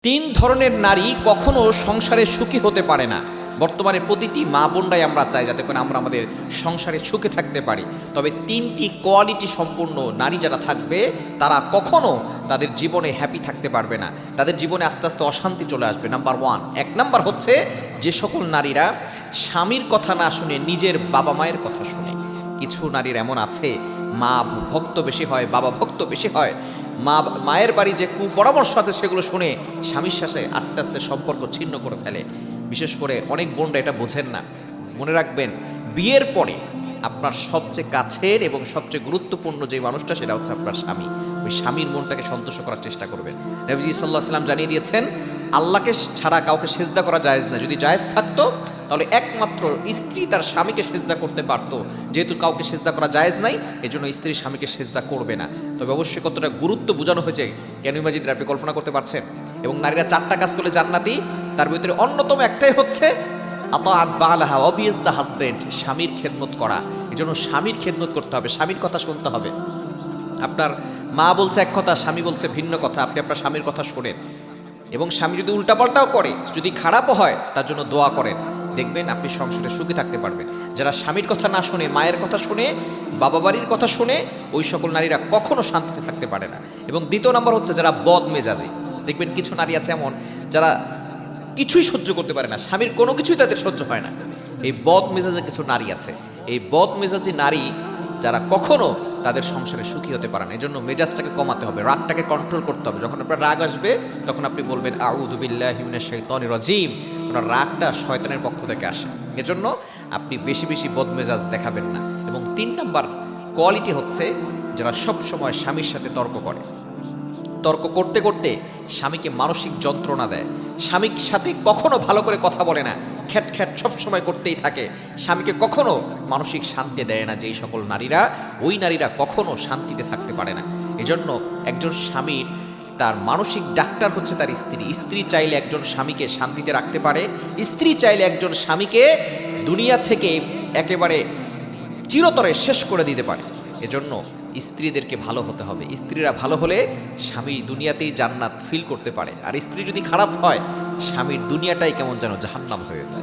তিন ধরনের নারী কখনো সংসারে সুখী হতে পারে না। বর্তমানে প্রতিটি মা বোনরাই আমরা চাই যাতে করে আমরা আমাদের সংসারে সুখে থাকতে পারি। তবে তিনটি কোয়ালিটি সম্পূর্ণ নারী যারা থাকবে তারা কখনো তাদের জীবনে হ্যাপি থাকতে পারবে না, তাদের জীবনে আস্তে আস্তে অশান্তি চলে আসবে। নাম্বার ওয়ান, এক নাম্বার হচ্ছে যে সকল নারীরা স্বামীর কথা না শুনে নিজের বাবা মায়ের কথা শুনে। কিছু নারীর এমন আছে, মা ভক্ত বেশি হয়, বাবা ভক্ত বেশি হয়, মায়ের বাড়ি যে কুপরামর্শ আছে সেগুলো শুনে স্বামীর সাথে আস্তে আস্তে সম্পর্ক ছিন্ন করে ফেলে। বিশেষ করে অনেক বোনরা এটা বোঝেন না। মনে রাখবেন, বিয়ের পরে আপনার সবচেয়ে কাছের এবং সবচেয়ে গুরুত্বপূর্ণ যে মানুষটা সেটা হচ্ছে আপনার স্বামী। ওই স্বামীর মনটাকে সন্তুষ্ট করার চেষ্টা করবেন। নবীজি সাল্লাল্লাহু আলাইহি ওয়াসাল্লাম জানিয়ে দিয়েছেন, আল্লাহকে ছাড়া কাউকে সেজদা করা জায়েজ না। যদি জায়েজ থাকতো তাহলে একমাত্র স্ত্রী তার স্বামীকে সেজদা করতে পারতো। যেহেতু কাউকে সেজদা করা জায়েজ নাই, এজন্য স্ত্রী স্বামীকে সেজদা করবে না। তবে অবশ্যই কতটা গুরুত্ব বোঝানো হয়েছে কেন মাজিদ আপনি কল্পনা করতে পারছেন। এবং নারীরা 4টা কাজ করলে জান্নাতি, তার ভিতরে অন্যতম একটাই হচ্ছে আতাআত বালাহা, অবিয়াস দ্য হাজবেন্ড, স্বামীর খেদমত করা। এজন্য স্বামীর খেদমত করতে হবে, স্বামীর কথা শুনতে হবে। আপনার মা বলছে এক কথা, স্বামী বলছে ভিন্ন কথা, আপনি আপনার স্বামীর কথা শোনেন। এবং স্বামী যদি উল্টাপাল্টাও করে, যদি খারাপও হয়, তার জন্য দোয়া করেন। দেখবেন আপনি সংসারে সুখী থাকতে পারবেন। যারা স্বামীর কথা না শুনে, মায়ের কথা শুনে, বাবা বাড়ির কথা শুনে, ওই সকল নারীরা কখনো শান্তিতে থাকতে পারে না। এবং দ্বিতীয় নাম্বার হচ্ছে যারা বদ মেজাজি। দেখবেন কিছু নারী আছে এমন যারা কিছুই সহ্য করতে পারে না, স্বামীর কোনো কিছুই তাদের সহ্য হয় না। এই বদ মেজাজের কিছু নারী আছে। এই বদ মেজাজি নারী যারা কখনো তাদের সংসারে সুখী হতে পারে না। এই জন্য মেজাজটাকে কমাতে হবে, রাগটাকে কন্ট্রোল করতে হবে। যখন আপনার রাগ আসবে তখন আপনি বলবেন আউযু বিল্লাহি মিনাশ শাইতানির রাজিম। আপনার রাগটা শয়তানের পক্ষ থেকে আসে। এজন্য আপনি বেশি বেশি বদমেজাজ দেখাবেন না। এবং 3 নাম্বার কোয়ালিটি হচ্ছে যারা সব সময় স্বামীর সাথে তর্ক করে। তর্ক করতে করতে স্বামীকে মানসিক যন্ত্রণা দেয়। স্বামীর সাথে কখনো ভালো করে কথা বলে না, খ্যাট খ্যাট সবসময় করতেই থাকে। স্বামীকে কখনো মানসিক শান্তি দেয় না। যেই সকল নারীরা, ওই নারীরা কখনো শান্তিতে থাকতে পারে না। এজন্য একজন স্বামীর তার মানসিক ডাক্তার হচ্ছে তার স্ত্রী। স্ত্রী চাইলে একজন স্বামীকে শান্তিতে রাখতে পারে। স্ত্রী চাইলে একজন স্বামীকে দুনিয়া থেকে একেবারে চিরতরে শেষ করে দিতে পারে। এজন্য স্ত্রীদেরকে ভালো হতে হবে। স্ত্রীরা ভালো হলে স্বামী দুনিয়াতেই জান্নাত ফিল করতে পারে। আর স্ত্রী যদি খারাপ হয়, স্বামীর দুনিয়াটাই কেমন যেন জাহান্নাম হয়ে যায়।